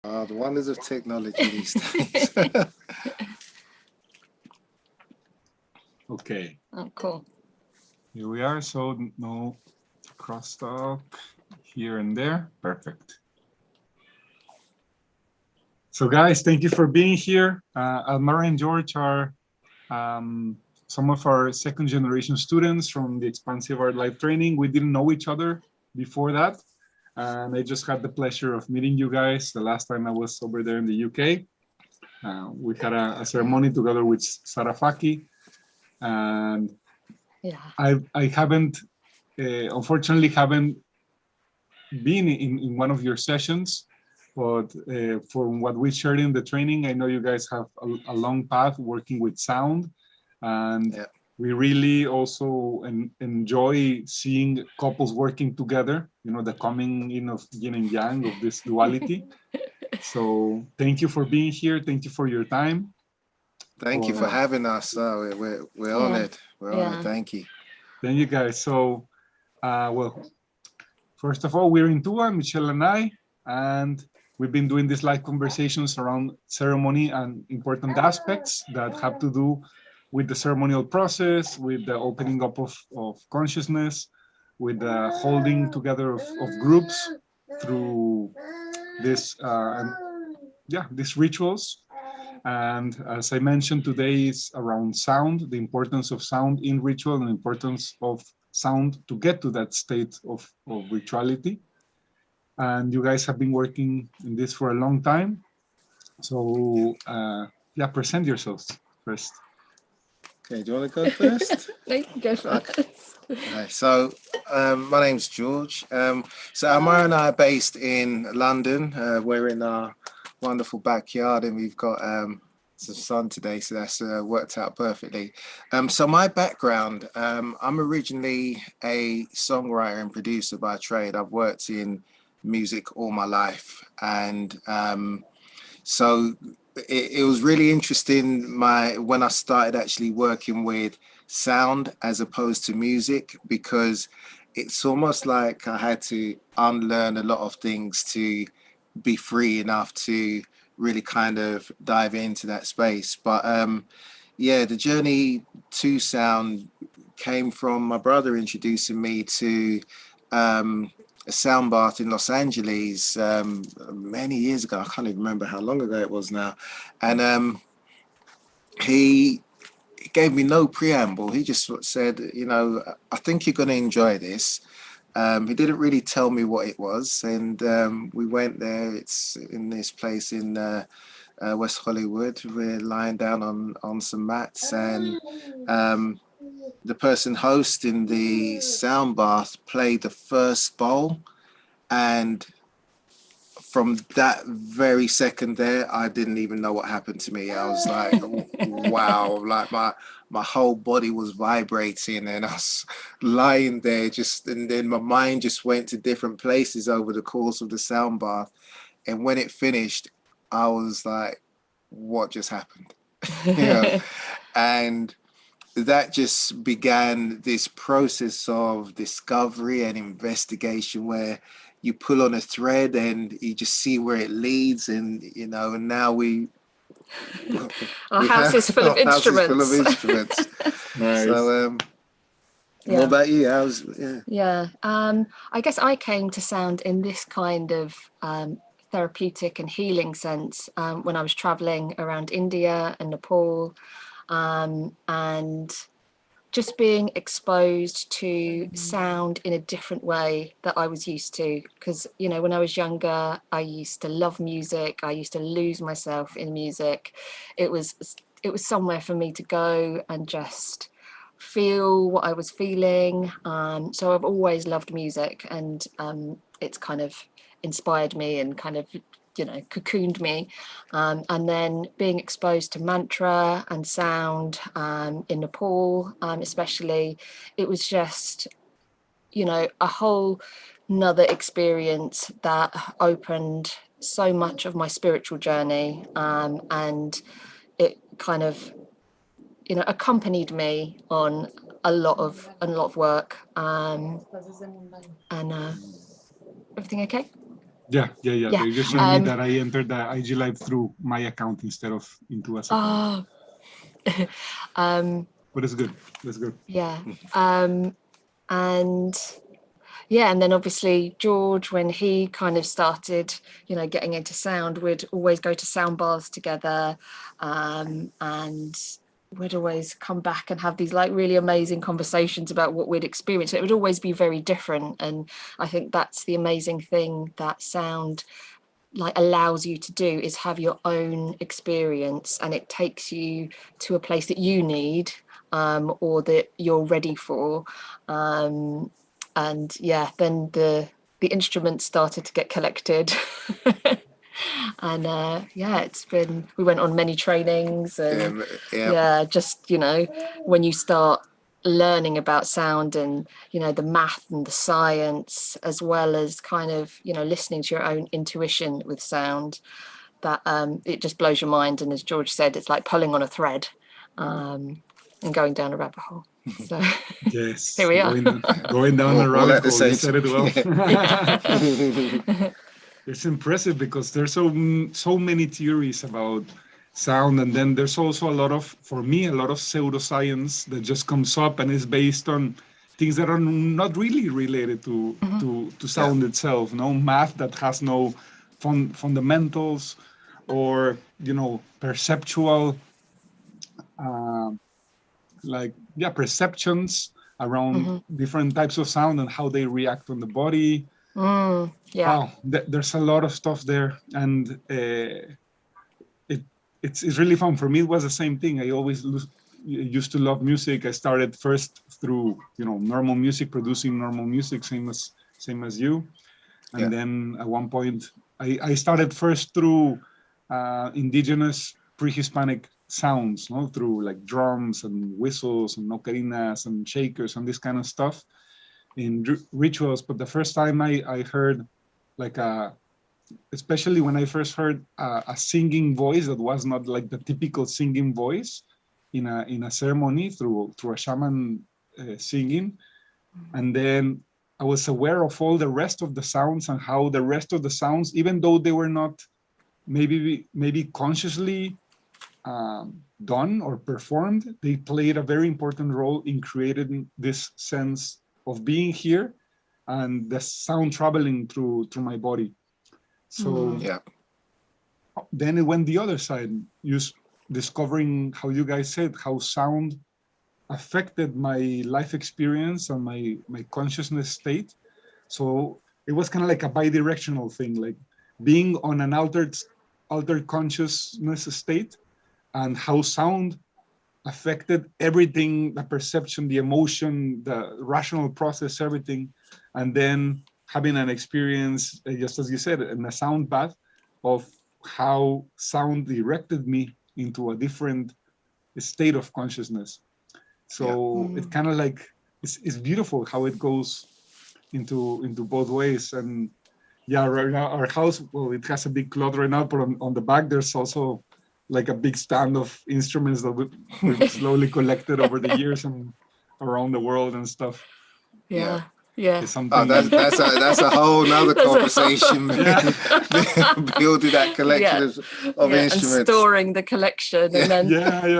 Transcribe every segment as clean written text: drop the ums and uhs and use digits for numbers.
The wonders of technology these days. Okay. Oh, cool. Here we are. So no crosstalk here and there. Perfect. So guys, thank you for being here. Almira and George are some of our second generation students from the ExpansivArt live training. We didn't know each other before that. And I just had the pleasure of meeting you guys the last time I was over there in the UK. We had a ceremony together with Sarafaki. And Yeah. I haven't, unfortunately, haven't been in one of your sessions, but from what we shared in the training, I know you guys have a long path working with sound, and Yeah. we really also enjoy seeing couples working together, you know, the coming in of yin and yang, of this duality. So thank you for being here. Thank you for your time. Thank you for having us. We're honored. We're honored. Thank you. Thank you, guys. So, well, first of all, we're in Tua, Michelle and I, and we've been doing these live conversations around ceremony and important aspects that have to do with the ceremonial process, with the opening up of consciousness, with the holding together of groups through this, these rituals. And as I mentioned, today is around sound, the importance of sound in ritual and the importance of sound to get to that state of rituality. And you guys have been working in this for a long time. So present yourselves first. Okay, do you want to go first? No, you can go first. Okay, so my name's George. So Almira and I are based in London. We're in our wonderful backyard and we've got some sun today, so that's worked out perfectly. So my background, I'm originally a songwriter and producer by trade. I've worked in music all my life, and so it was really interesting when I started actually working with sound as opposed to music, because it's almost like I had to unlearn a lot of things to be free enough to really kind of dive into that space. But yeah, the journey to sound came from my brother introducing me to a sound bath in Los Angeles many years ago. I can't even remember how long ago it was now. And he gave me no preamble. He just said, you know, I think you're going to enjoy this. He didn't really tell me what it was, and we went there. It's in this place in West Hollywood. We're lying down on some mats, and the person hosting the sound bath played the first bowl, and from that very second there, I didn't even know what happened to me. I was like, wow, like my whole body was vibrating, and I was lying there and then my mind just went to different places over the course of the sound bath. And when it finished, I was like, what just happened? You know? And that just began this process of discovery and investigation where you pull on a thread and you just see where it leads. And, you know, and now our house is full of instruments. Nice. So, what about you? I guess I came to sound in this kind of therapeutic and healing sense when I was traveling around India and Nepal, and just being exposed to sound in a different way that I was used to. Because, you know, when I was younger, I used to love music. I used to lose myself in music. It was somewhere for me to go and just feel what I was feeling. So I've always loved music, and it's kind of inspired me and kind of, you know, cocooned me. And then being exposed to mantra and sound in Nepal, especially, it was just, you know, a whole nother experience that opened so much of my spiritual journey, and it kind of, you know, accompanied me on a lot of work. And everything okay? Yeah. Yeah. They just showed me that I entered the IG Live through my account instead of into a account. But it's good. That's good. Yeah. And then obviously George, when he kind of started, getting into sound, we'd always go to sound baths together, and we'd always come back and have these like really amazing conversations about what we'd experienced. It would always be very different, and I think that's the amazing thing that sound like allows you to do, is have your own experience, and it takes you to a place that you need, or that you're ready for. And yeah, then the instruments started to get collected. And we went on many trainings, and just when you start learning about sound and the math and the science, as well as kind of listening to your own intuition with sound, that it just blows your mind. And as George said, it's like pulling on a thread, and going down a rabbit hole. So yes, here we are, going down the rabbit hole. You said it well. It's impressive because there's so many theories about sound, and then there's also for me a lot of pseudoscience that just comes up and is based on things that are not really related to sound itself. No math that has no fundamentals, or perceptual perceptions around different types of sound and how they react on the body. Wow, there's a lot of stuff there, and it's really fun. For me, it was the same thing. I always used to love music. I started first through normal music, producing normal music, same as you, and then at one point I started first through indigenous pre-Hispanic sounds, through like drums and whistles and ocarinas and shakers and this kind of stuff in rituals. But the first time I heard especially when I first heard a singing voice that was not like the typical singing voice in a ceremony through a shaman singing, and then I was aware of all the rest of the sounds and how the rest of the sounds, even though they were not maybe consciously done or performed, they played a very important role in creating this sense of being here and the sound traveling through my body. So then it went the other side, discovering how you guys said how sound affected my life experience and my consciousness state. So it was kind of like a bi-directional thing, like being on an altered consciousness state, and how sound affected everything, the perception, the emotion, the rational process, everything. And then having an experience, just as you said, in a sound bath, of how sound directed me into a different state of consciousness. So it kind of like, it's beautiful how it goes into both ways. And right now our house, well, it has a big cloth right now, but on the back there's also like a big stand of instruments that we've slowly collected over the years and around the world and stuff. Yeah. It's something that's a whole nother conversation. Building that collection of instruments, and storing the collection, and then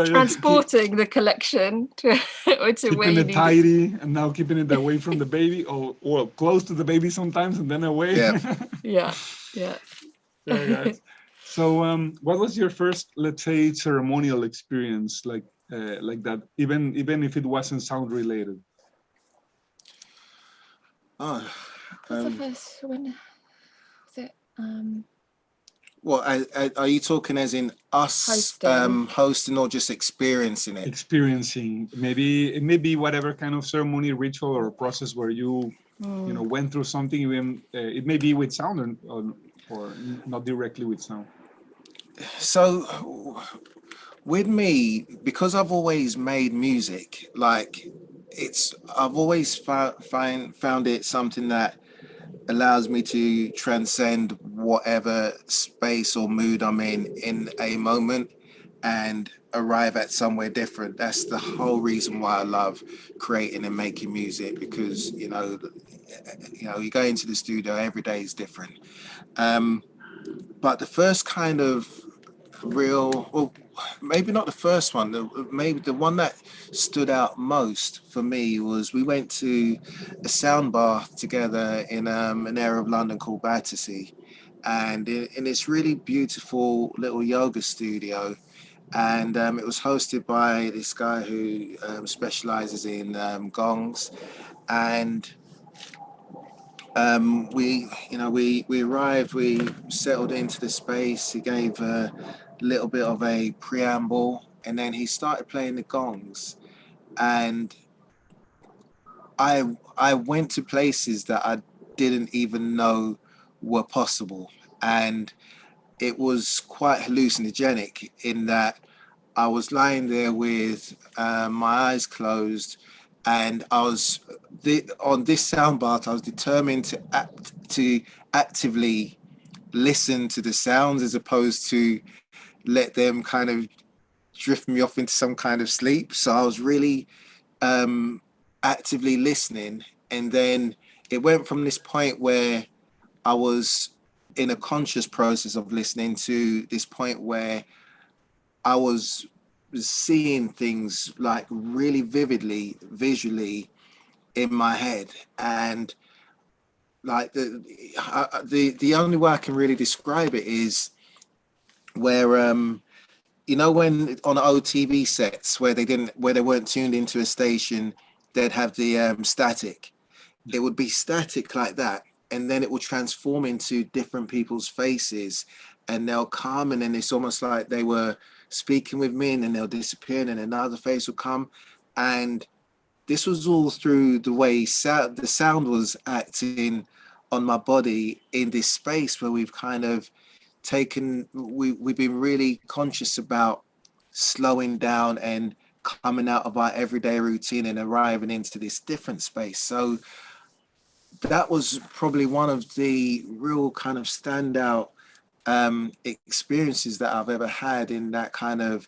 transporting the collection to keeping it tidy, and now keeping it away from the baby, or close to the baby sometimes, and then away. Yeah. Guys. So what was your first, let's say, ceremonial experience like that, even if it wasn't sound related? What's the first, when was it? Well, are you talking as in us hosting, or just experiencing it? Experiencing, maybe whatever kind of ceremony, ritual, or process where you went through something. Even it may be with sound or not directly with sound. So with me, because I've always made music, like I've always found it something that allows me to transcend whatever space or mood I'm in a moment, and arrive at somewhere different. That's the whole reason why I love creating and making music, because you go into the studio, every day is different. But the first kind of real, well, maybe not the first one, maybe the one that stood out most for me was we went to a sound bath together in an area of London called Battersea, and in this really beautiful little yoga studio. And it was hosted by this guy who specializes in gongs. And we arrived, we settled into the space. He gave a little bit of a preamble, and then he started playing the gongs. And I went to places that I didn't even know were possible, and it was quite hallucinogenic in that I was lying there with my eyes closed, and I was on this soundbath. I was determined to actively listen to the sounds as opposed to let them kind of drift me off into some kind of sleep. So I was really actively listening, and then it went from this point where I was in a conscious process of listening to this point where I was seeing things like really vividly, visually in my head. And like the only way I can really describe it is where when on OTV sets where they weren't tuned into a station, they'd have the static. It would be static like that, and then it will transform into different people's faces, and they'll come, and then it's almost like they were speaking with me, and then they'll disappear, and then another face will come. And this was all through the way the sound was acting on my body in this space where we've kind of we've been really conscious about slowing down and coming out of our everyday routine and arriving into this different space. So that was probably one of the real kind of standout experiences that I've ever had in that kind of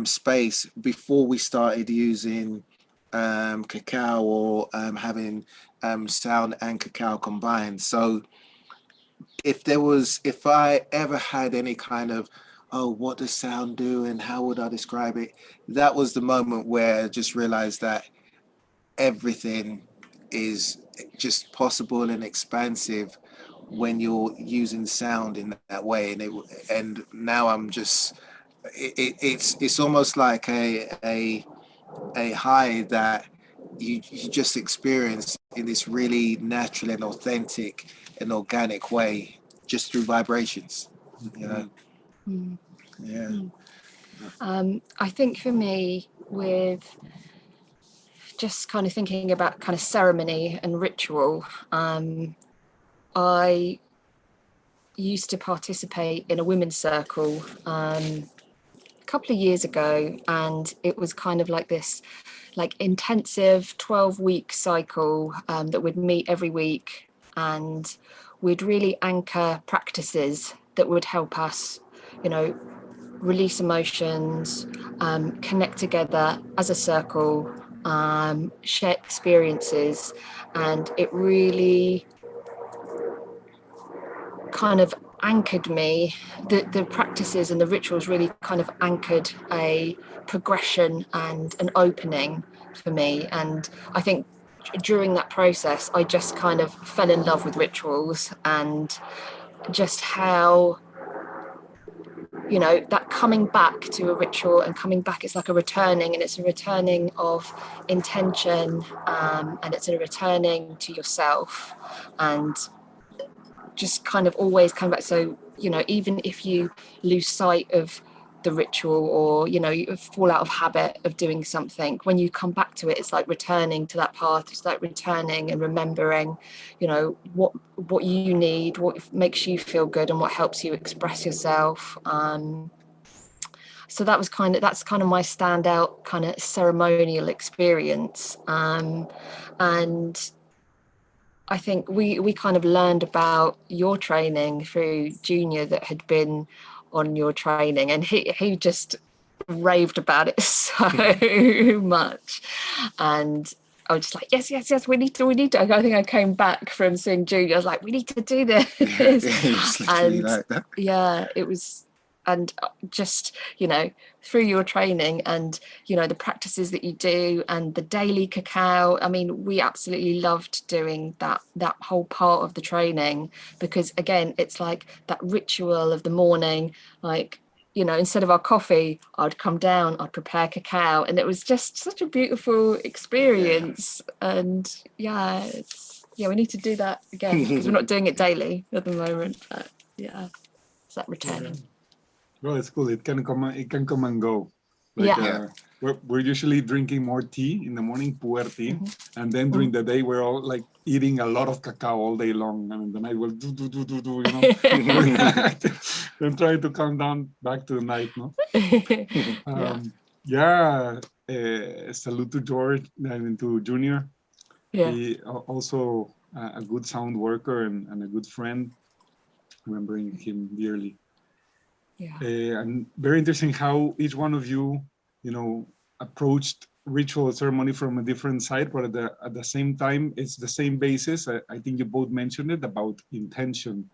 space before we started using cacao or having sound and cacao combined. So if I ever had any kind of, oh, what does sound do and how would I describe it? That was the moment where I just realized that everything is just possible and expansive when you're using sound in that way. And now I'm just, it's almost like a high that you just experience in this really natural and authentic and organic way, just through vibrations, Yeah. I think for me, with just kind of thinking about kind of ceremony and ritual, I used to participate in a women's circle a couple of years ago, and it was kind of like this intensive 12-week cycle that would meet every week, and we'd really anchor practices that would help us, release emotions, connect together as a circle, share experiences. And it really kind of anchored me. The practices and the rituals really kind of anchored a progression and an opening for me. And I think during that process, I just kind of fell in love with rituals, and just how, that coming back to a ritual and coming back, it's like a returning, and it's a returning of intention, and it's a returning to yourself, and just kind of always come back. So, even if you lose sight of the ritual, or, you fall out of habit of doing something, when you come back to it, it's like returning to that path. It's like returning and remembering, what you need, what makes you feel good, and what helps you express yourself. So that's kind of my standout kind of ceremonial experience. And I think we kind of learned about your training through Junior that had been on your training, and he just raved about it so much. And I was just like, yes, we need to. I think I came back from seeing Julia. I was like, we need to do this. It's literally And like that. yeah, it was, and just, you know, through your training and, you know, the practices that you do and the daily cacao. I mean, we absolutely loved doing that whole part of the training, because again, it's like that ritual of the morning, like, you know, instead of our coffee, I'd come down, I'd prepare cacao, and it was just such a beautiful experience. And yeah, we need to do that again, because we're not doing it daily at the moment. But yeah, it's that return. Well, it's cool. It can come and go. Like, Yeah. We're usually drinking more tea in the morning, pu'er tea, and then during the day we're all like eating a lot of cacao all day long, and in the night we'll do, you know. Then trying to come down back to the night, no. Salute to George and to Junior. Yeah. He also a good sound worker and a good friend. Remembering him dearly. Yeah. And very interesting how each one of you, you know, approached ritual ceremony from a different side, but at the same time, it's the same basis. I think you both mentioned it about intention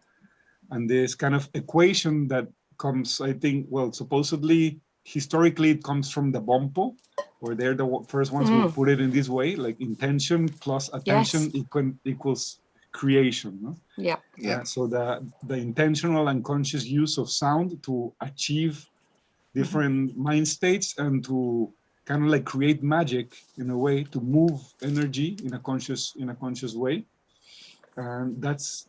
and this kind of equation that comes, I think, well, supposedly, historically, it comes from the Bompo, or they're the first ones who put it in this way, like intention plus attention equals creation. No? Yeah. So the intentional and conscious use of sound to achieve different mind states and to kind of like create magic in a way, to move energy in a conscious way. And that's,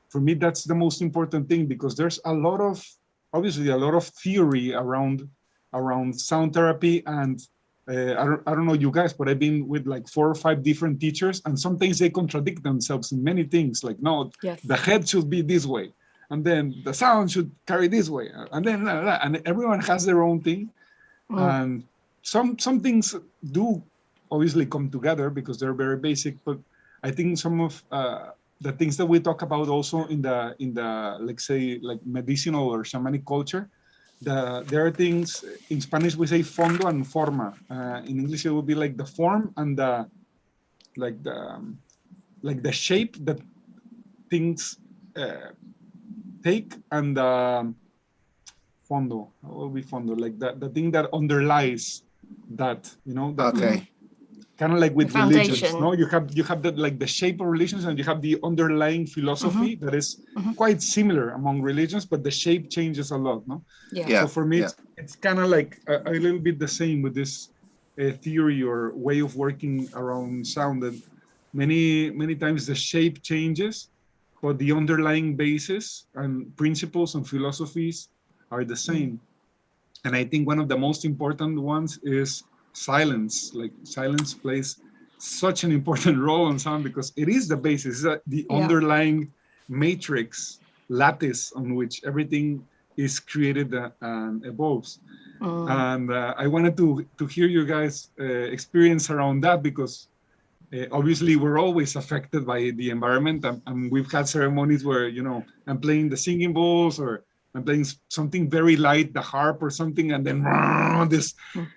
for me, that's the most important thing, because there's obviously a lot of theory around sound therapy. And I don't know you guys, but I've been with like 4 or 5 different teachers, and sometimes they contradict themselves in many things. Like, no, the head should be this way, and then the sound should carry this way, and then and everyone has their own thing. And some things do obviously come together because they're very basic, but I think some of the things that we talk about also in the let's say like medicinal or shamanic culture, there are things in Spanish we say fondo and forma. In English it would be like the form and the shape that things take, and fondo, what will be fondo, like the thing that underlies that, you know, that kind of like with religions, no? You have that, like the shape of religions, and you have the underlying philosophy that is quite similar among religions, but the shape changes a lot, no? So for me, it's kind of like a little bit the same with this theory or way of working around sound. And many times the shape changes, but the underlying basis and principles and philosophies are the same. And I think one of the most important ones is silence. Like, silence plays such an important role in sound because it is the basis, the underlying matrix, lattice on which everything is created and evolves. And I wanted to hear you guys' experience around that, because obviously we're always affected by the environment, and we've had ceremonies where, you know, I'm playing the singing bowls, or I'm playing something very light, the harp or something, and then this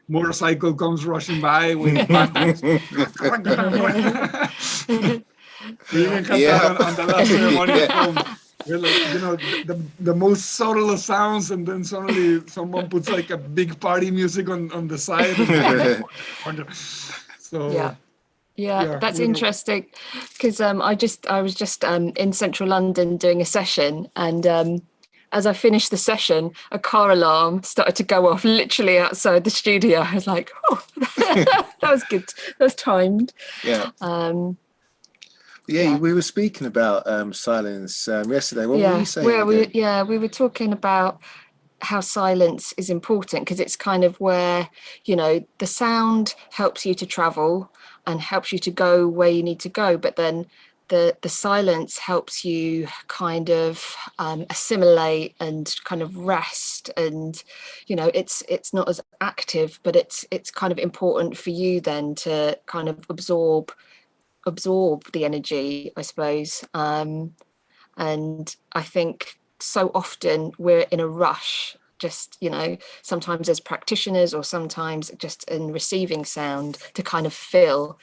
motorcycle comes rushing by with batteries. We even had that on the last ceremony. We're like, you know, the most subtle of sounds, and then suddenly someone puts like a big party music on the side. So yeah, that's interesting, because I was just in central London doing a session, and as I finished the session, a car alarm started to go off literally outside the studio. I was like, oh, that was good. That was timed. We were speaking about silence yesterday. What were you saying? We were talking about how silence is important, because it's kind of where, you know, the sound helps you to travel and helps you to go where you need to go, but then the silence helps you kind of assimilate and kind of rest, and, you know, it's not as active, but it's kind of important for you then to kind of absorb the energy, I suppose. And I think so often we're in a rush just, you know, sometimes as practitioners or sometimes just in receiving sound, to kind of fill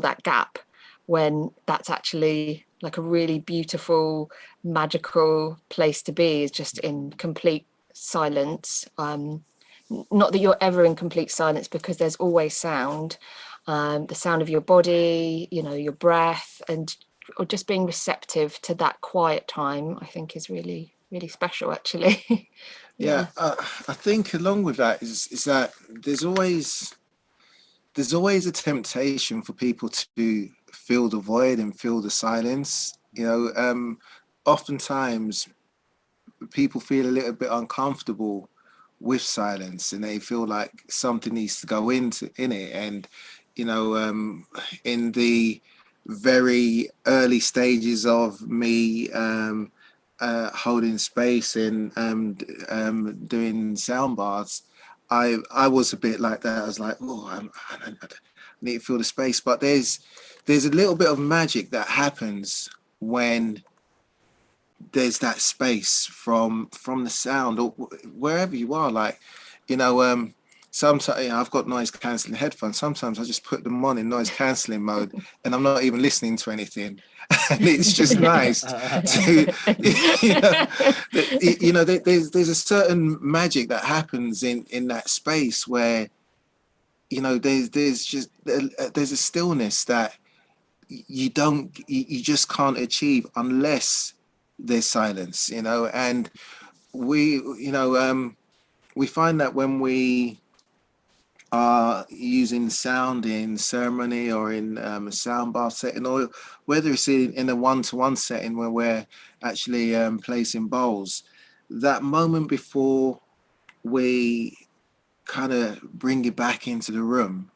that gap, when that's actually like a really beautiful, magical place to be, is just in complete silence. Not that you're ever in complete silence, because there's always sound, the sound of your body, you know, your breath, or just being receptive to that quiet time, I think is really, really special, actually. Yeah, I think along with that is that there's always a temptation for people to fill the void and fill the silence. You know, oftentimes people feel a little bit uncomfortable with silence, and they feel like something needs to go in it. And you know, in the very early stages of me holding space and doing sound baths, I was a bit like that. I was like, oh, I need to feel the space. But there's a little bit of magic that happens when there's that space from the sound, or wherever you are. Like, you know, sometimes, you know, I've got noise cancelling headphones. Sometimes I just put them on in noise cancelling mode, and I'm not even listening to anything. And it's just nice to, you know, there's a certain magic that happens in that space where, you know, there's a stillness that you just can't achieve unless there's silence, you know. And we find that when we are using sound in ceremony or in a sound bath setting, or whether it's in a one-to-one setting where we're actually placing bowls, that moment before we kind of bring it back into the room,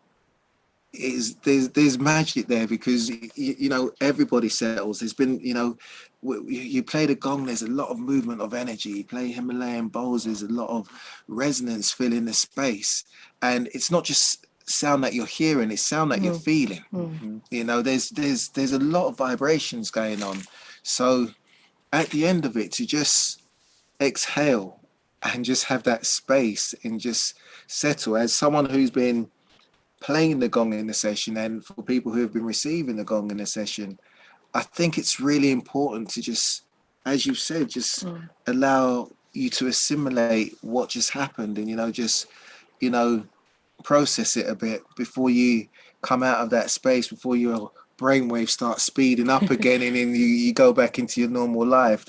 there's magic there, because you know, everybody settles. There's been, you know, you play the gong, there's a lot of movement of energy. You play Himalayan bowls, there's a lot of resonance filling the space, and it's not just sound that you're hearing, it's sound that you're feeling. You know, there's a lot of vibrations going on. So at the end of it, to just exhale and just have that space and just settle, as someone who's been playing the gong in the session, and for people who have been receiving the gong in the session, I think it's really important to just, as you've said, just allow you to assimilate what just happened, and, you know, just, you know, process it a bit before you come out of that space, before your brainwaves start speeding up again, and then you go back into your normal life.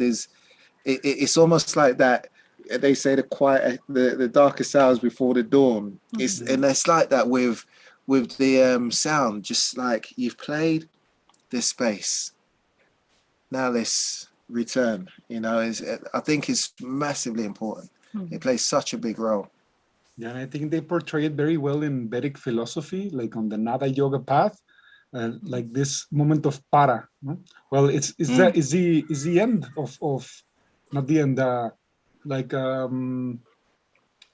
It's almost like that. They say the darkest hours before the dawn. And it's like that with the sound. Just like you've played this space, now let's return. You know, I think it's massively important. It plays such a big role. Yeah, and I think they portray it very well in Vedic philosophy, like on the Nada Yoga path, like this moment of para. No? Well, it's the end of not the end,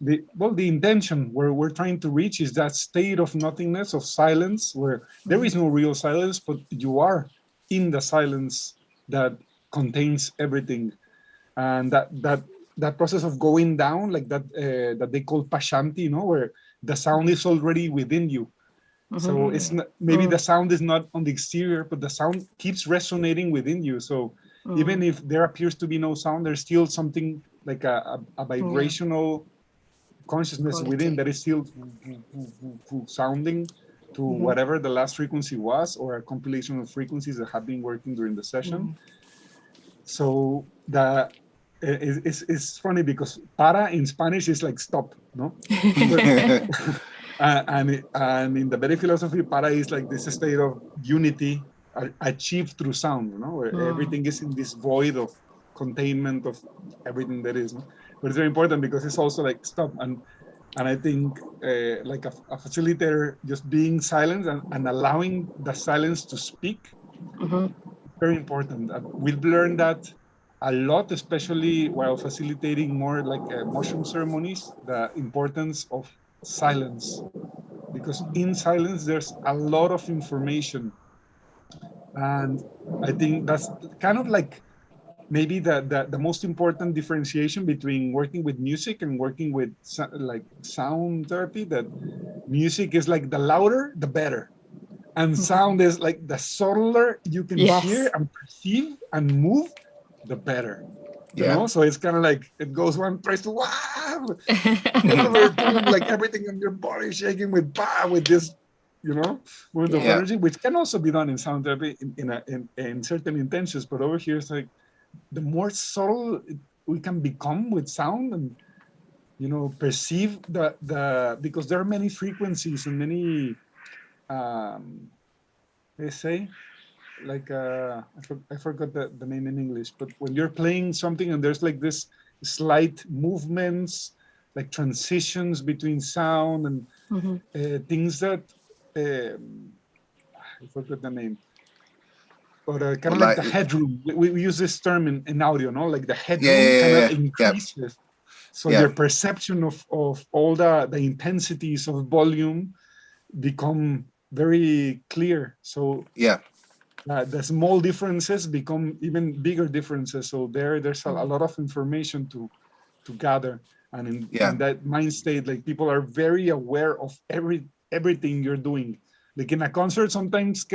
the intention where we're trying to reach is that state of nothingness, of silence, where there is no real silence, but you are in the silence that contains everything. And that process of going down, like that they call pashanti, you know, where the sound is already within you. So it's not, maybe the sound is not on the exterior, but the sound keeps resonating within you. So even if there appears to be no sound, there's still something like a vibrational consciousness within that is still sounding to whatever the last frequency was, or a compilation of frequencies that have been working during the session. So it's funny because para in Spanish is like stop, no? And in the Vedic philosophy, para is like this state of unity achieved through sound, you know, where everything is in this void of containment of everything that is. No? But it's very important because it's also like stop. And I think like a facilitator just being silent and allowing the silence to speak, very important. We've learned that a lot, especially while facilitating more like mushroom ceremonies, the importance of silence, because in silence there's a lot of information. And I think that's kind of like maybe the most important differentiation between working with music and working with like sound therapy, that music is like the louder, the better. And sound is like the subtler you can hear and perceive and move, the better. You know, so it's kind of like it goes one place to wow, another time like everything in your body shaking with this, you know, movement of energy, which can also be done in sound therapy in certain intentions. But over here, it's like the more subtle we can become with sound, and you know, perceive the because there are many frequencies and many they say, like I forgot the name in English, but when you're playing something and there's like this slight movements, like transitions between sound and things that I forgot the name, but kind of like the headroom. We use this term in audio, no? Like the headroom kind of increases. So your perception of all the intensities of volume become very clear. So the small differences become even bigger differences. So there's a lot of information to gather. And in that mind state, like people are very aware of everything you're doing. Like in a concert, sometimes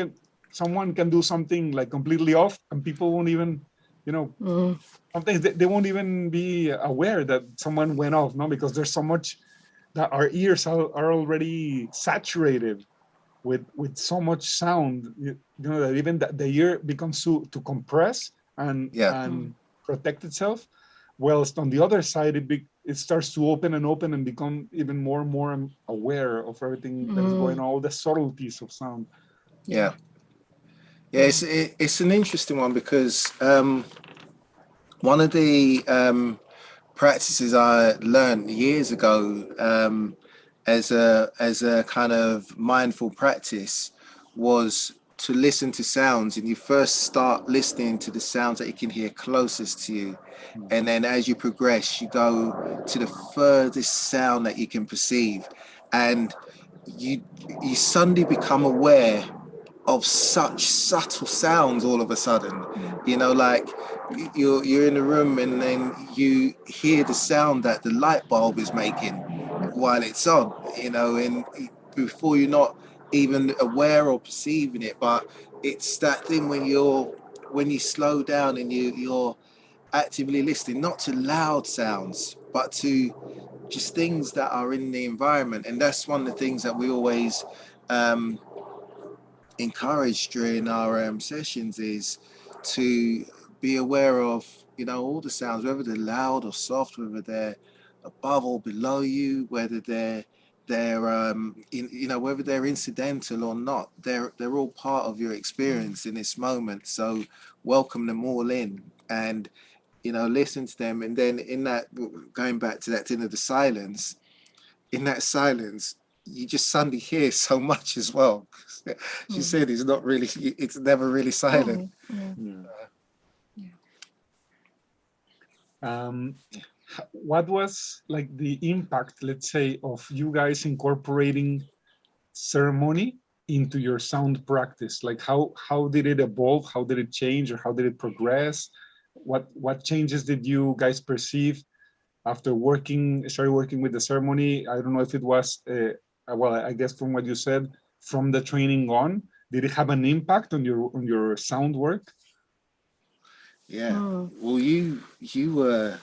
someone can do something like completely off, and people won't even, you know, sometimes they won't even be aware that someone went off, no, because there's so much that our ears are already saturated with so much sound, you know, that even the ear becomes to compress and protect itself, whilst on the other side it starts to open and become even more and more aware of everything that is going on, all the subtleties of sound. It's an interesting one, because one of the practices I learned years ago as a kind of mindful practice was to listen to sounds, and you first start listening to the sounds that you can hear closest to you, and then as you progress you go to the furthest sound that you can perceive, and you suddenly become aware of such subtle sounds all of a sudden. You know, like you're in a room and then you hear the sound that the light bulb is making while it's on, you know, and before you're not even aware or perceiving it. But it's that thing when you slow down and you're actively listening, not to loud sounds, but to just things that are in the environment. And that's one of the things that we always encourage during our sessions, is to be aware of, you know, all the sounds, whether they're loud or soft, whether they're above or below you, whether they're you know, whether they're incidental or not. They're all part of your experience in this moment. So welcome them all in, and you know, listen to them. And then in that, going back to that thing of the silence, in that silence you just suddenly hear so much as well. She said it's never really silent. What was like the impact, let's say, of you guys incorporating ceremony into your sound practice? Like how did it evolve? How did it change, or how did it progress? What changes did you guys perceive after started working with the ceremony? I don't know if it was well, I guess from what you said, from the training on, did it have an impact on your sound work? Well, you were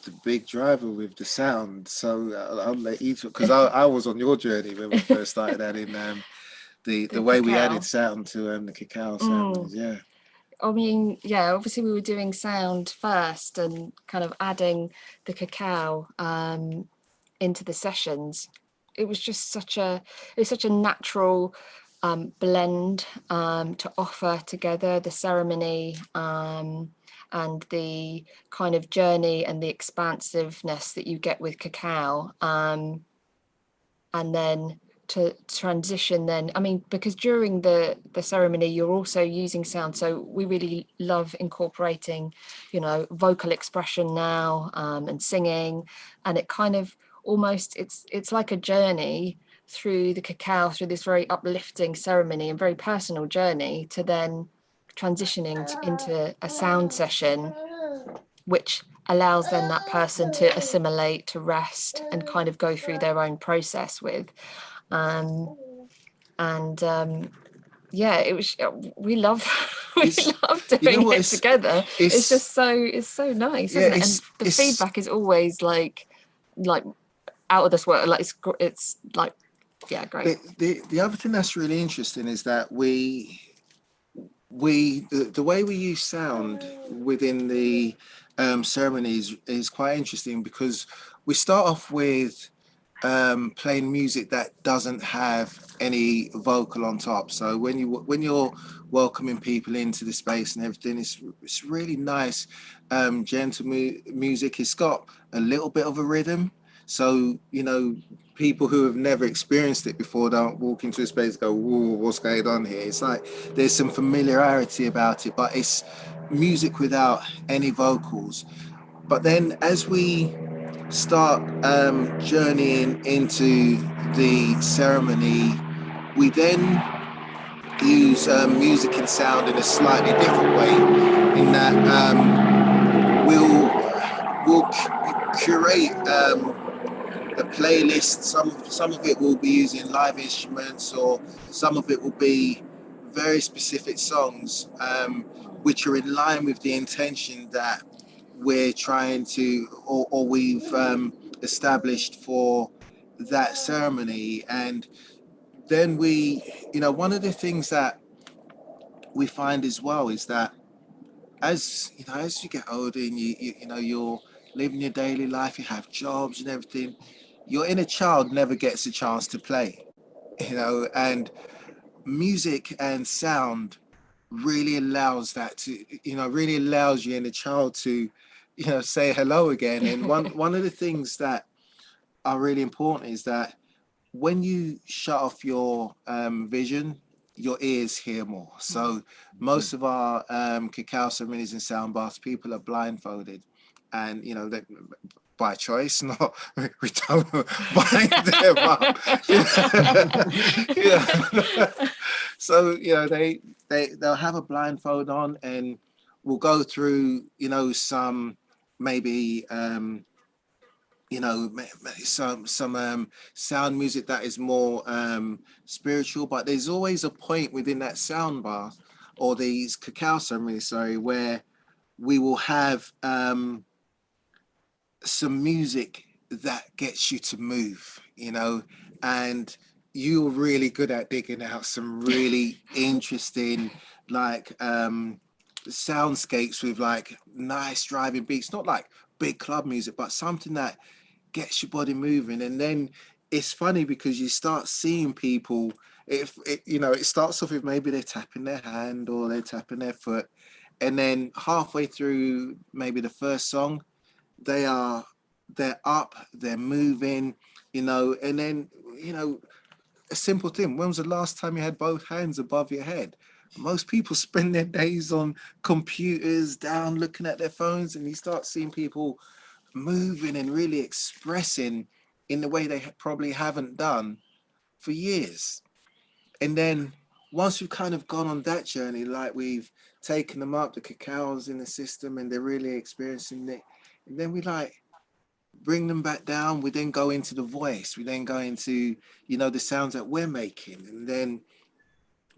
the big driver with the sound, so I'll let you talk, because I was on your journey when we first started adding the way cacao. we added sound to the cacao ceremonies. I mean, obviously we were doing sound first and kind of adding the cacao into the sessions. It was just such a natural blend to offer together the ceremony and the kind of journey and the expansiveness that you get with cacao, and then to transition then, I mean, because during the ceremony you're also using sound, so we really love incorporating, you know, vocal expression now and singing, and it kind of almost it's like a journey through the cacao, through this very uplifting ceremony and very personal journey, to then transitioning into a sound session which allows then that person to assimilate, to rest, and kind of go through their own process with. Yeah, it was. We love doing it together. It's just so nice, isn't it? And the feedback is always like out of this world. Like it's like, yeah, great. The other thing that's really interesting is that the way we use sound within the ceremonies is quite interesting, because we start off with playing music that doesn't have any vocal on top. So when you're welcoming people into the space and everything, it's really nice, gentle music. It's got a little bit of a rhythm, so people who have never experienced it before don't walk into a space and go, "Whoa, what's going on here?" It's like there's some familiarity about it, but it's music without any vocals. But then as we start journeying into the ceremony, we then use music and sound in a slightly different way, in that we'll curate a playlist. Some of it will be using live instruments, or some of it will be very specific songs, which are in line with the intention that we're trying to, or we've established for that ceremony. And then one of the things that we find as well is that as you get older and you're living your daily life, you have jobs and everything, your inner child never gets a chance to play, and music and sound really allows that to, really allows your inner child to, say hello again. And one of the things that are really important is that when you shut off your vision, your ears hear more. So most of our cacao ceremonies and sound baths, people are blindfolded, and that by choice, not we don't bind them up. So they'll have a blindfold on, and we'll go through some maybe some sound music that is more spiritual, but there's always a point within that sound bath, or these cacao ceremonies, where we will have some music that gets you to move, and you're really good at digging out some really interesting soundscapes with nice driving beats, not like big club music, but something that gets your body moving. And then it's funny because you start seeing people, it starts off with maybe they're tapping their hand or they're tapping their foot, and then halfway through maybe the first song, they're up, they're moving, and then a simple thing, when was the last time you had both hands above your head? Most people spend their days on computers, down looking at their phones, and you start seeing people moving and really expressing in the way they probably haven't done for years. And then once we've kind of gone on that journey, like we've taken them up, the cacao's in the system and they're really experiencing it, and then we bring them back down. We then go into the voice, we then go into the sounds that we're making, and then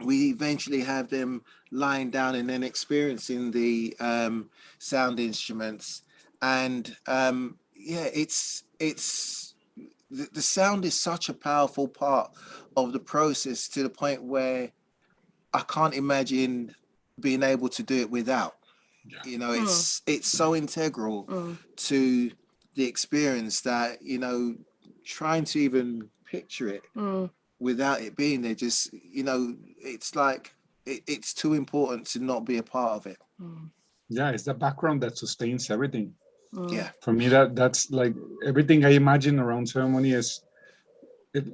we eventually have them lying down and then experiencing the sound instruments. And it's the sound is such a powerful part of the process, to the point where I can't imagine being able to do it without. It's so integral to the experience that trying to even picture it without it being there, just it's like it's too important to not be a part of it. Yeah, it's the background that sustains everything. Yeah, for me that's like everything I imagine around ceremony is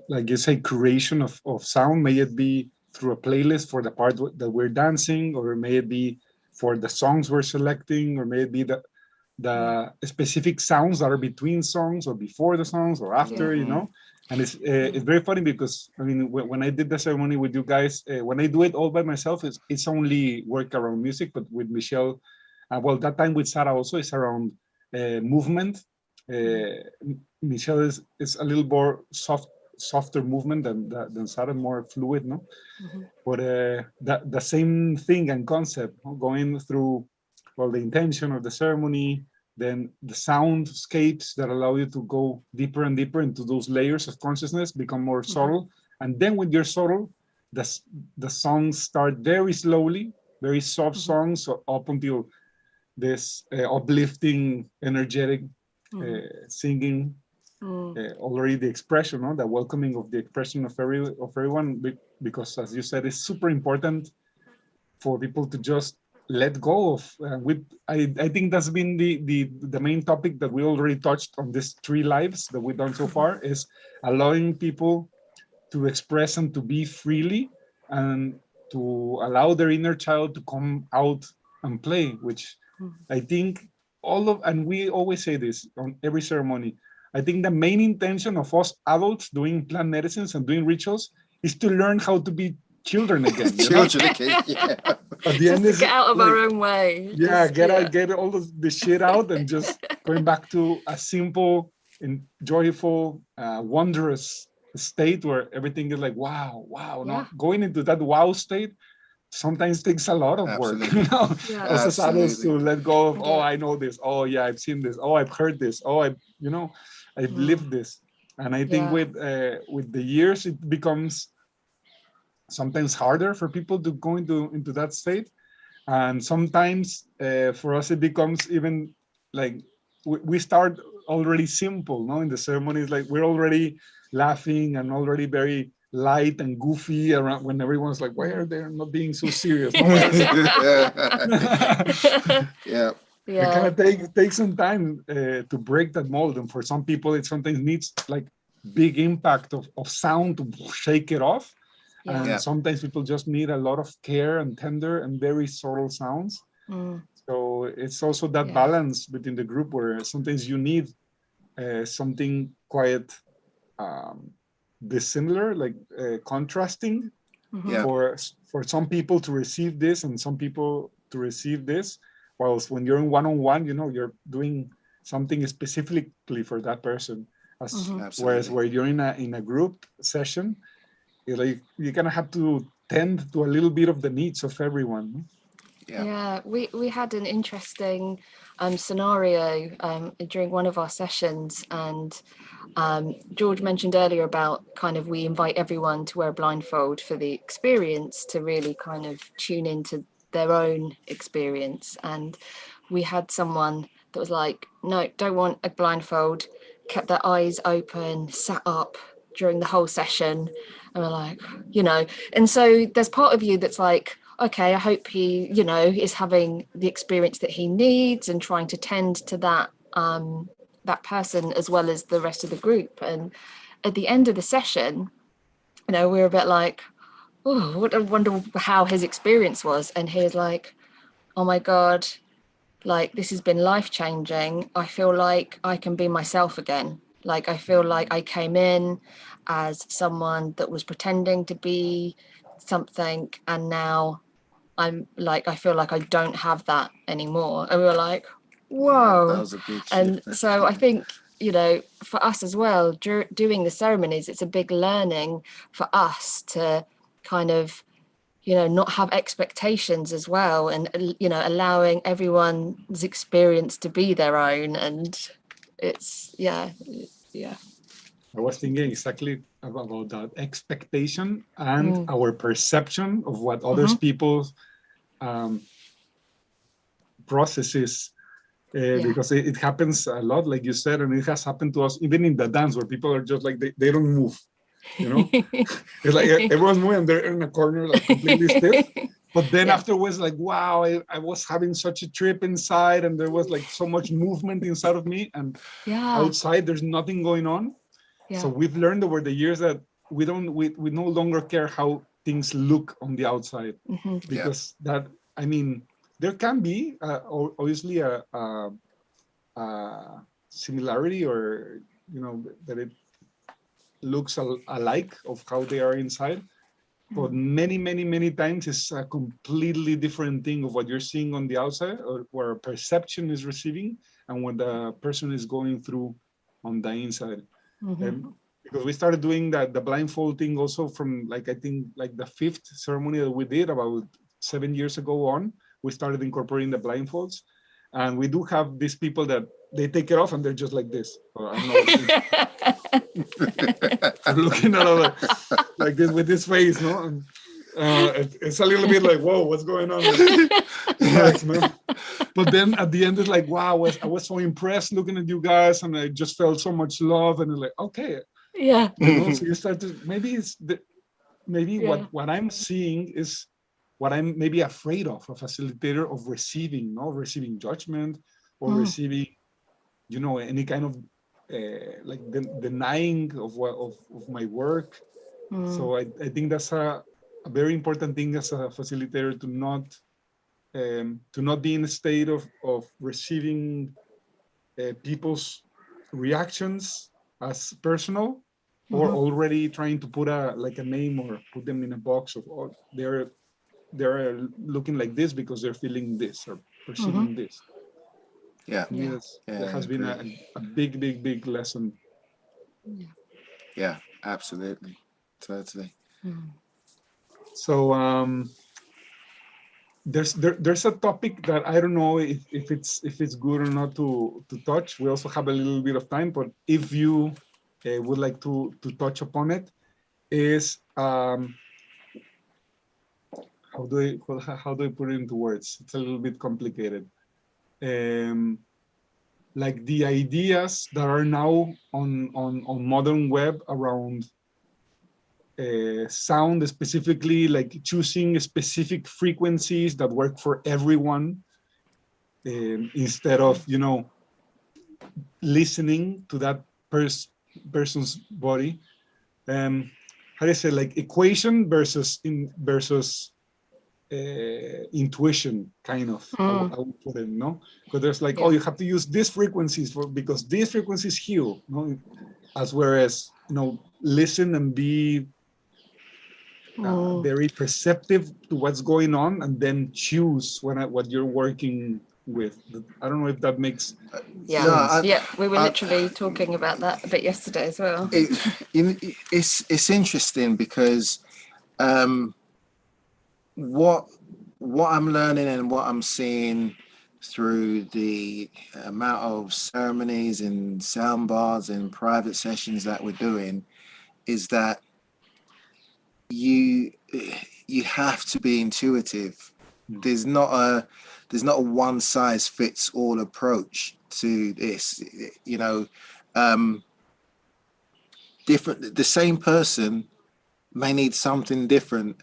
like you say, curation of sound. May it be through a playlist for the part that we're dancing, or may it be for the songs we're selecting, or may it be the specific sounds that are between songs or before the songs or after, And it's very funny because I mean, when I did the ceremony with you guys, when I do it all by myself, it's only work around music. But with Michelle, Well, that time with Sarah also is around movement. Michelle is a little more softer movement than Sarah, more fluid, no? But the same thing and concept, going through, well, the intention of the ceremony, then the soundscapes that allow you to go deeper and deeper into those layers of consciousness, become more subtle. And then when you're subtle, the songs start very slowly, very soft songs, so up until this uplifting, energetic singing. Already the expression, no? The welcoming of the expression of everyone, because as you said, it's super important for people to just let go of. I think that's been the main topic that we already touched on these 3 lives that we've done so far, is allowing people to express and to be freely, and to allow their inner child to come out and play, which I think and we always say this on every ceremony, I think the main intention of us adults doing plant medicines and doing rituals is to learn how to be children again. Children again, yeah. At the end, to get out of our own way. Yeah, get all the shit out, and just going back to a simple and joyful, wondrous state where everything is like, wow. No, going into that wow state sometimes takes a lot of work, you know, as adults, to let go of, oh, I know this, oh yeah, I've seen this, oh, I've heard this, oh, I've lived this. And I think with the years, it becomes sometimes harder for people to go into that state. And sometimes for us, it becomes even like we start already simple, no? In the ceremonies, like we're already laughing and already very light and goofy around, when everyone's like, why are they not being so serious? No, yeah. It kind of take some time to break that mold. And for some people, it sometimes needs like big impact of sound to shake it off. And sometimes people just need a lot of care and tender and very subtle sounds. So it's also that balance within the group, where sometimes you need something quite dissimilar, like contrasting, for some people to receive this and some people to receive this. Whilst when you're in one-on-one, you're doing something specifically for that person. Whereas where you're in a group session, you're gonna have to tend to a little bit of the needs of everyone. We had an interesting scenario during one of our sessions, and George mentioned earlier about kind of, we invite everyone to wear a blindfold for the experience, to really kind of tune into their own experience. And we had someone that was like, no, don't want a blindfold, kept their eyes open, sat up during the whole session. And we're like, and so there's part of you that's like, okay, I hope he, is having the experience that he needs, and trying to tend to that that person as well as the rest of the group. And at the end of the session, we were a bit like, oh, I wonder how his experience was. And he was like, oh my God, like, this has been life-changing. I feel like I can be myself again. Like, I feel like I came in as someone that was pretending to be something, and now I'm like, I feel like I don't have that anymore. And we were like, whoa. That was a big shift. And so I think, for us as well, doing the ceremonies, it's a big learning for us to kind of, not have expectations as well, and, allowing everyone's experience to be their own. And it's, yeah. I was thinking exactly about that expectation and our perception of what others people's processes, because it happens a lot, like you said, and it has happened to us even in the dance, where people are just like, they don't move, It's like everyone's moving, they're in a corner like completely stiff. But then afterwards, like, wow, I was having such a trip inside, and there was like so much movement inside of me, and outside there's nothing going on. So we've learned over the years that we no longer care how things look on the outside, because that, I mean, there can be obviously a similarity, or that it looks alike of how they are inside, but many times it's a completely different thing of what you're seeing on the outside, or where perception is receiving, and what the person is going through on the inside. Because we started doing the blindfold thing also from, like, I think like the 5th ceremony that we did about 7 years ago on, we started incorporating the blindfolds. And we do have these people that they take it off and they're just like this. Or, I don't know. They're looking at us like this with this face, no? And, it's a little bit like, whoa, what's going on? Relax, man. But then at the end, it's like, wow, I was so impressed looking at you guys, and I just felt so much love. And it's like, okay, yeah, you know. So you start to, maybe it's what I'm seeing is what I'm maybe afraid of a facilitator, of receiving, receiving judgment, or receiving, any kind of like denying of my work. So I think that's a very important thing as a facilitator, to not be in a state of receiving people's reactions as personal, or already trying to put a name, or put them in a box of, oh, they're looking like this because they're feeling this or perceiving this. Yeah. Yes, that has been a big lesson. Yeah, absolutely, totally. So there's a topic that I don't know if it's good or not to touch. We also have a little bit of time, but if you would like to touch upon it, is how do I put it into words? It's a little bit complicated. Like the ideas that are now on modern web around sound, specifically, like choosing specific frequencies that work for everyone, instead of listening to that person's body. How do I say, like equation versus intuition, kind of. I would put it, no? Because there's like, oh, you have to use these frequencies because these frequencies heal, no? As whereas, listen and be very perceptive to what's going on, and then choose what you're working with. I don't know if that makes sense. We were literally talking about that a bit yesterday as well. It's interesting because what I'm learning and what I'm seeing through the amount of ceremonies and sound bars and private sessions that we're doing is that you have to be intuitive. There's not a one size fits all approach to this. The same person may need something different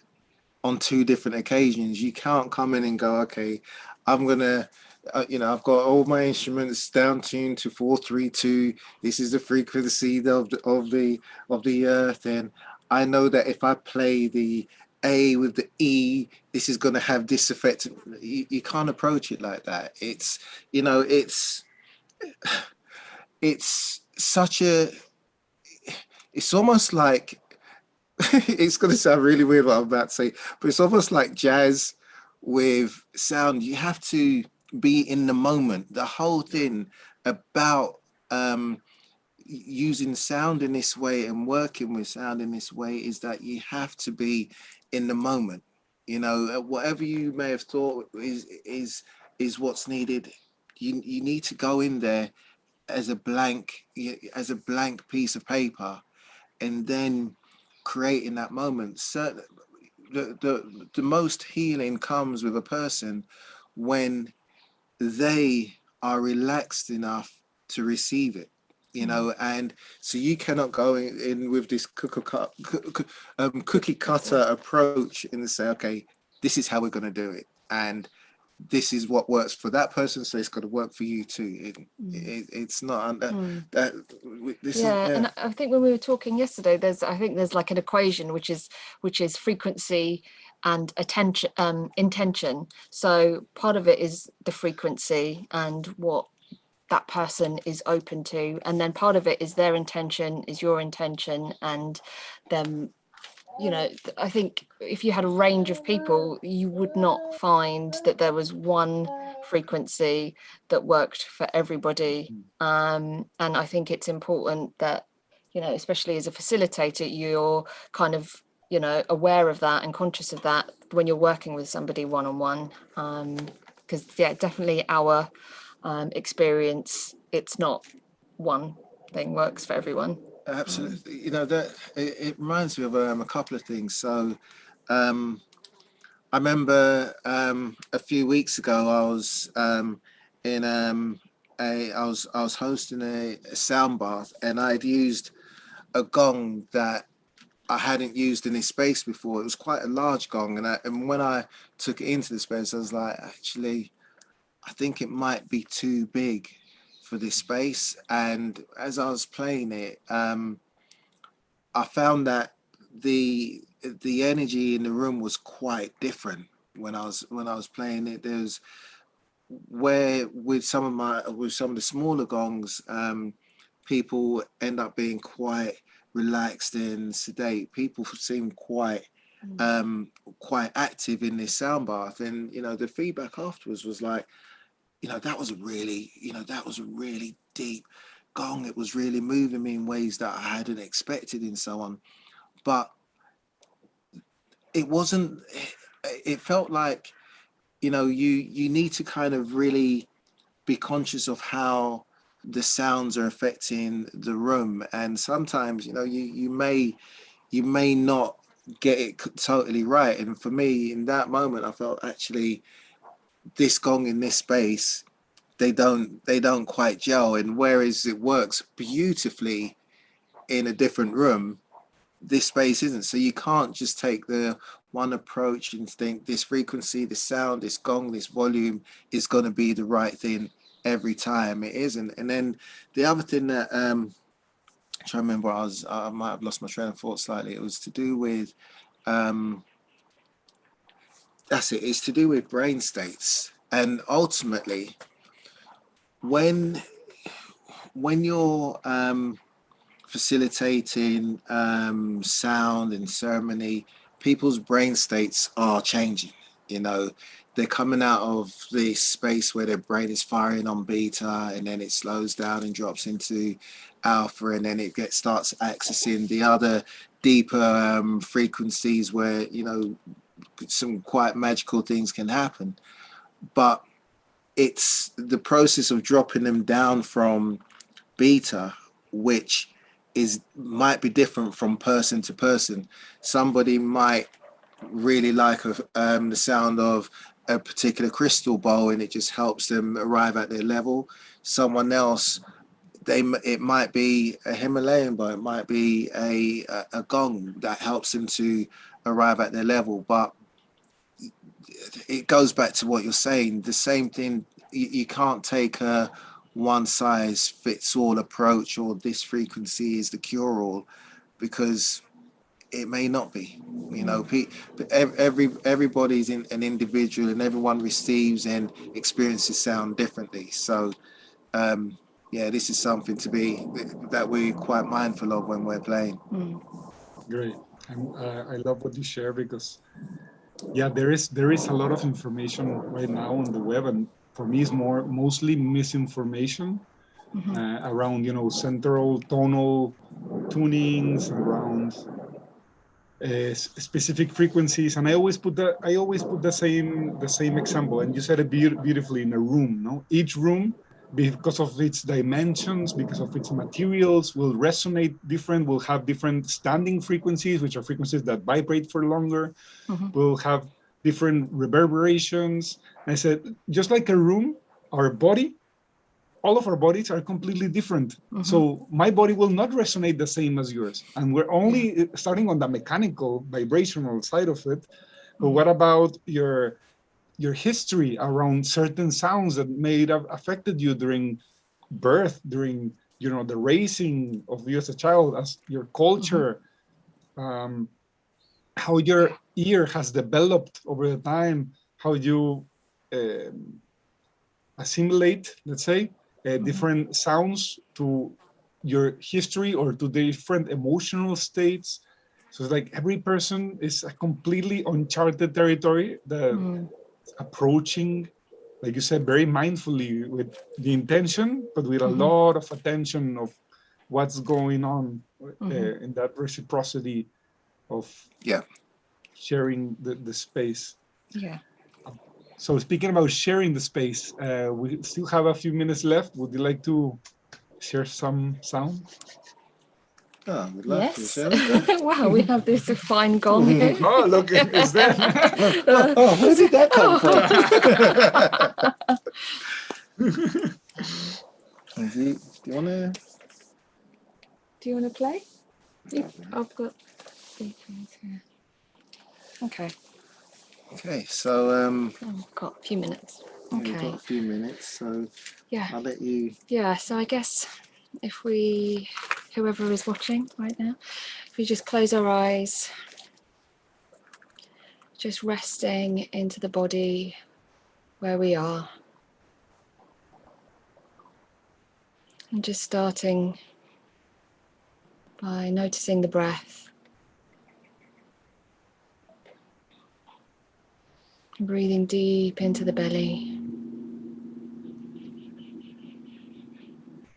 on 2 different occasions. You can't come in and go, okay, I'm gonna I've got all my instruments down tuned to 432. This is the frequency of the earth, and I know that if I play the A with the E, this is going to have this effect. You can't approach it like that. It's such a, it's almost like, it's going to sound really weird what I'm about to say, but it's almost like jazz with sound. You have to be in the moment. The whole thing about using sound in this way and working with sound in this way is that you have to be in the moment. Whatever you may have thought is what's needed. You need to go in there as a blank piece of paper, and then create in that moment. So the most healing comes with a person when they are relaxed enough to receive it. And so you cannot go in with this cookie cutter approach and say, okay, this is how we're going to do it, and this is what works for that person, so it's got to work for you too. It's not and I think when we were talking yesterday, there's like an equation which is frequency and intention. So part of it is the frequency and what that person is open to, and then part of it is their intention, is your intention, and them I think if you had a range of people, you would not find that there was one frequency that worked for everybody. And I think it's important that, especially as a facilitator, you're kind of, aware of that and conscious of that when you're working with somebody one-on-one. Because, definitely our experience, it's not one thing works for everyone. Absolutely. That it reminds me of a couple of things. So I remember a few weeks ago I was in I was hosting a sound bath, and I'd used a gong that I hadn't used in this space before. It was quite a large gong, and when I took it into the space, I was like, actually, I think it might be too big for this space. And as I was playing it, I found that the energy in the room was quite different when I was playing it. There's where with some of the smaller gongs, people end up being quite relaxed and sedate. People seem quite active in this sound bath, and the feedback afterwards was like, that was a really deep gong. It was really moving me in ways that I hadn't expected and so on. But it wasn't, it felt like, you need to kind of really be conscious of how the sounds are affecting the room. And sometimes, you may not get it totally right. And for me, in that moment, I felt actually this gong in this space, they don't quite gel. And whereas it works beautifully in a different room, this space isn't. So you can't just take the one approach and think this frequency, this sound, this gong, this volume is going to be the right thing every time. It isn't. And then the other thing that I'm trying to remember, I might have lost my train of thought slightly. It was to do with it's to do with brain states. And ultimately, when you're facilitating sound and ceremony, people's brain states are changing. They're coming out of this space where their brain is firing on beta, and then it slows down and drops into alpha, and then it starts accessing the other deeper frequencies where some quite magical things can happen. But it's the process of dropping them down from beta, which might be different from person to person. Somebody might really like the sound of a particular crystal bowl, and it just helps them arrive at their level. Someone else, it might be a Himalayan bowl, it might be a gong that helps them to arrive at their level. But it goes back to what you're saying. The same thing, you can't take a one size fits all approach, or this frequency is the cure all, because it may not be. Everybody's an individual, and everyone receives and experiences sound differently. So this is something that we're quite mindful of when we're playing. Great. I love what you share, because there is a lot of information right now on the web, and for me it's mostly misinformation around central tonal tunings, around specific frequencies. And I always put the same example, and you said it beautifully. In a room, each room, because of its dimensions, because of its materials, will resonate different, will have different standing frequencies, which are frequencies that vibrate for longer, will have different reverberations. And I said, just like a room, our body, all of our bodies are completely different. So my body will not resonate the same as yours. And we're only starting on the mechanical, vibrational side of it. But what about your history around certain sounds that may have affected you during birth, during the raising of you as a child, as your culture, how your ear has developed over the time, how you assimilate, let's say, different sounds to your history or to different emotional states. So it's like every person is a completely uncharted territory that approaching, like you said, very mindfully with the intention, but with a lot of attention of what's going on in that reciprocity of sharing the space. Yeah. So speaking about sharing the space, we still have a few minutes left. Would you like to share some sound? Oh, we'd love to Yes. share that. Wow, we have this fine gong here. Oh, look, it's there. Where did that come from? Do you want to? Do you want to play? I've got these things here. Okay. Okay, so I've got a few minutes. we've got Okay. a few minutes, so Yeah. I'll let you. Yeah. So I guess if whoever is watching right now, if we just close our eyes, just resting into the body where we are, and just starting by noticing the breath, breathing deep into the belly,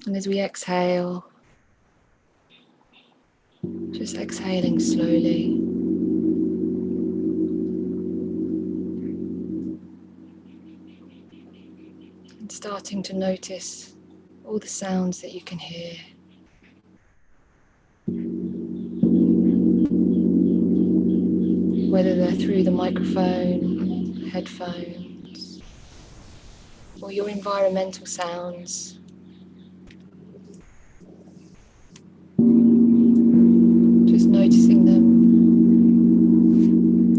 and as we exhale, just exhaling slowly. And starting to notice all the sounds that you can hear. Whether they're through the microphone, headphones, or your environmental sounds. Just noticing them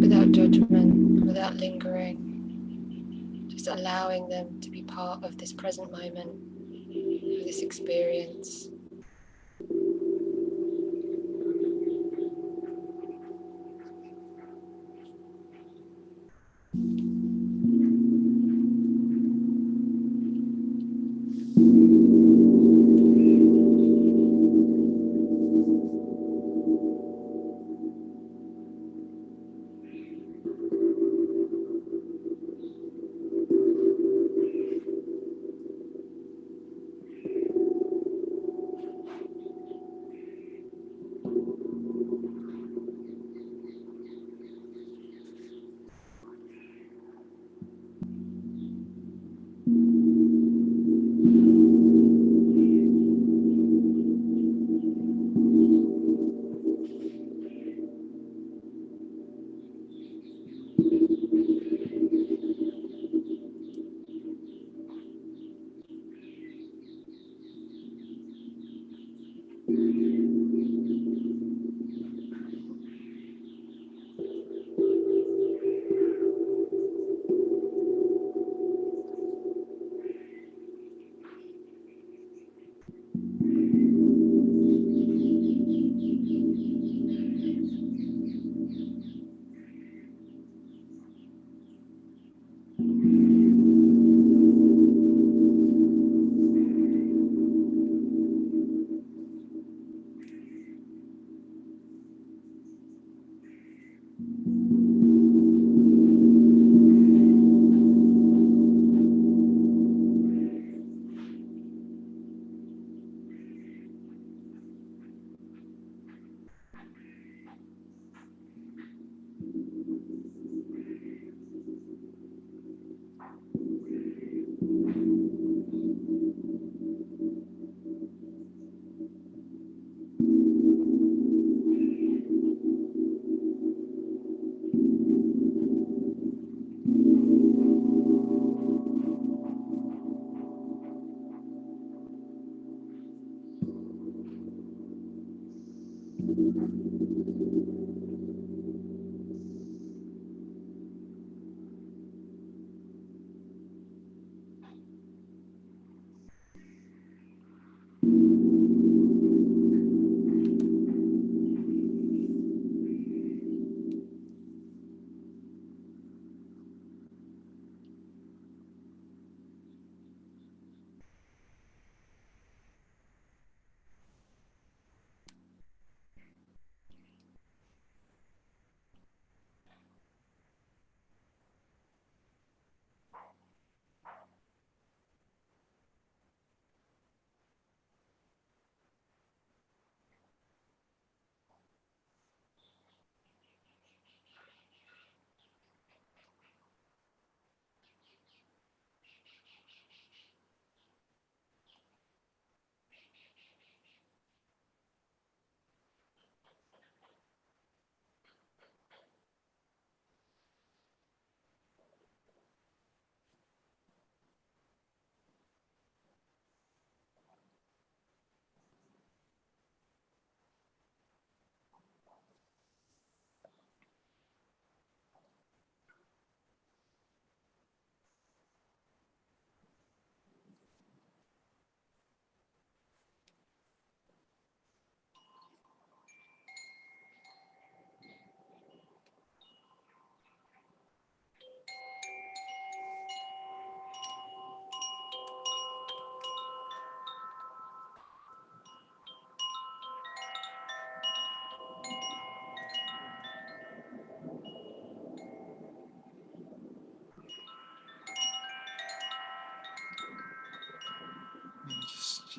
without judgment, without lingering. Just allowing them to be part of this present moment, of this experience.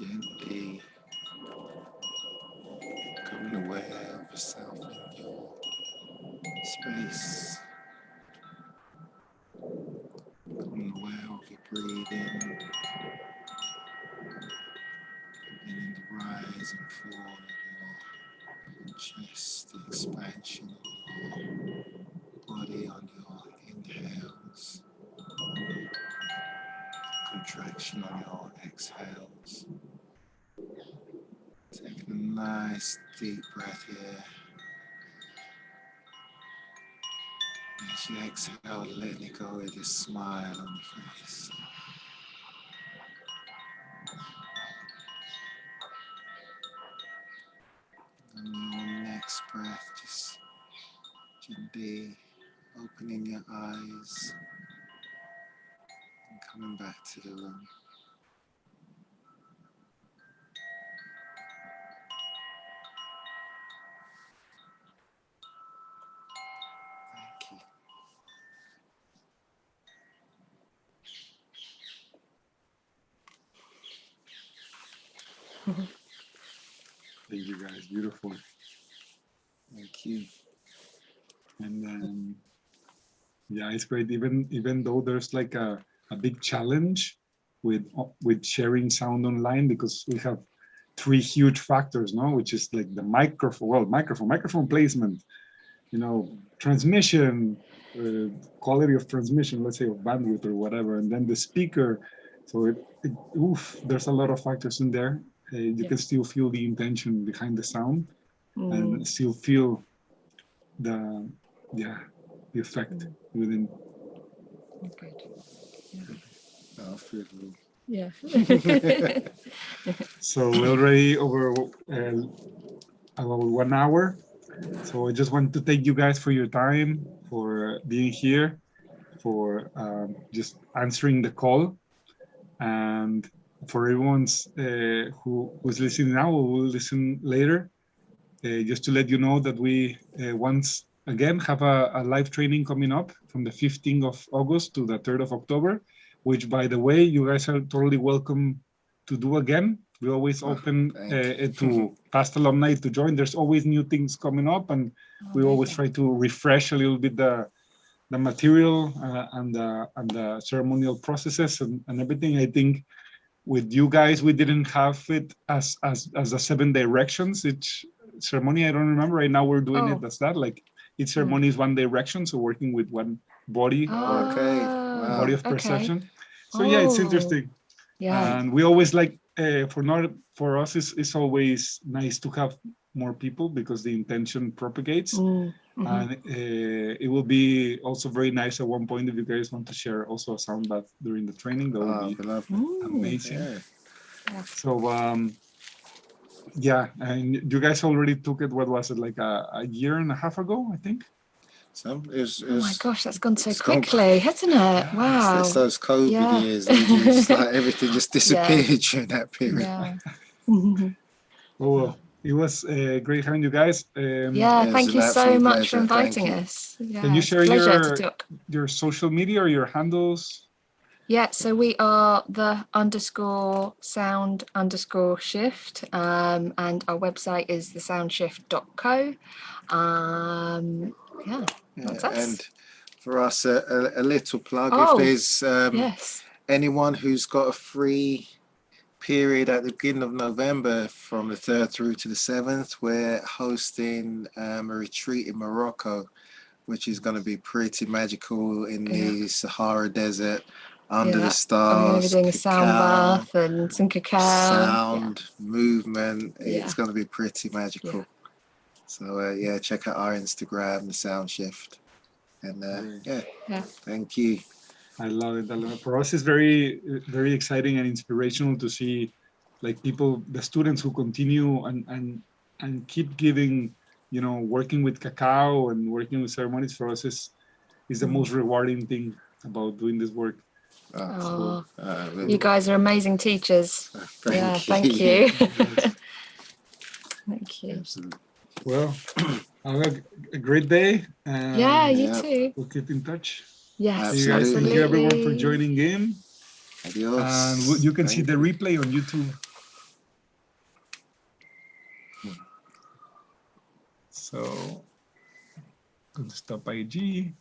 Gently becoming aware of yourself in your space. Becoming aware of your breathing. Feeling the rise and fall of your chest, the expansion of your body on your inhales, contraction on your exhales. Taking a nice deep breath here. As you exhale, letting it go with a smile on your face. And your next breath, just gently opening your eyes and coming back to the room. Thank you. Thank you guys, beautiful. Thank you. And yeah, it's great. Even though there's like a big challenge with sharing sound online, because we have three huge factors, no, which is like the microphone placement, transmission, quality of transmission, let's say of bandwidth or whatever, and then the speaker. So there's a lot of factors in there. You can still feel the intention behind the sound, and still feel the effect within. Good. I feel you. Yeah. So we're already over about 1 hour. So I just want to thank you guys for your time, for being here, for just answering the call, and for everyone's who's listening now or will listen later. Just to let you know that we once again have a live training coming up from the 15th of August to the 3rd of October, which, by the way, you guys are totally welcome to do again. We always open to past alumni to join. There's always new things coming up, and we always try to refresh a little bit the material and the ceremonial processes and everything. I think with you guys, we didn't have it as the 7 directions. Each ceremony, I don't remember. Right now we're doing it as that. Like each ceremony is one direction, so working with one body body of perception. So yeah, it's interesting. Yeah. And we always like for us it's always nice to have more people, because the intention propagates. And it will be also very nice at one point if you guys want to share also a sound bath during the training. That would be amazing. Yeah. So yeah, and you guys already took it, what was it, like a year and a half ago, I think? So it was, oh my gosh, that's gone so quickly, hasn't it? Wow. It's those COVID years. Just like everything just disappeared during that period. Yeah. Well, it was great having you guys. Thank you so much for inviting us. Yeah, can you share your social media or your handles? Yeah, so we are the _sound_shift, and our website is thesoundshift.co. That's us. And for us, a little plug, if there's anyone who's got a free period at the beginning of November from the 3rd through to the 7th, we're hosting a retreat in Morocco, which is going to be pretty magical in the Sahara Desert, under the stars. I'm going to be doing a sound bath and some cacao. Sound, movement. It's going to be pretty magical. So check out our Instagram, The Sound Shift. And thank you. I love it. For us, it's very, very exciting and inspirational to see like people, the students who continue and keep giving, working with cacao and working with ceremonies. For us is the most rewarding thing about doing this work. You guys are amazing teachers. Thank you. Thank you. Absolutely. Well, have a great day. You too. We'll keep in touch. Yes, absolutely. Thank you everyone for joining in. Adios. And you can see the replay on YouTube. So go to stop IG.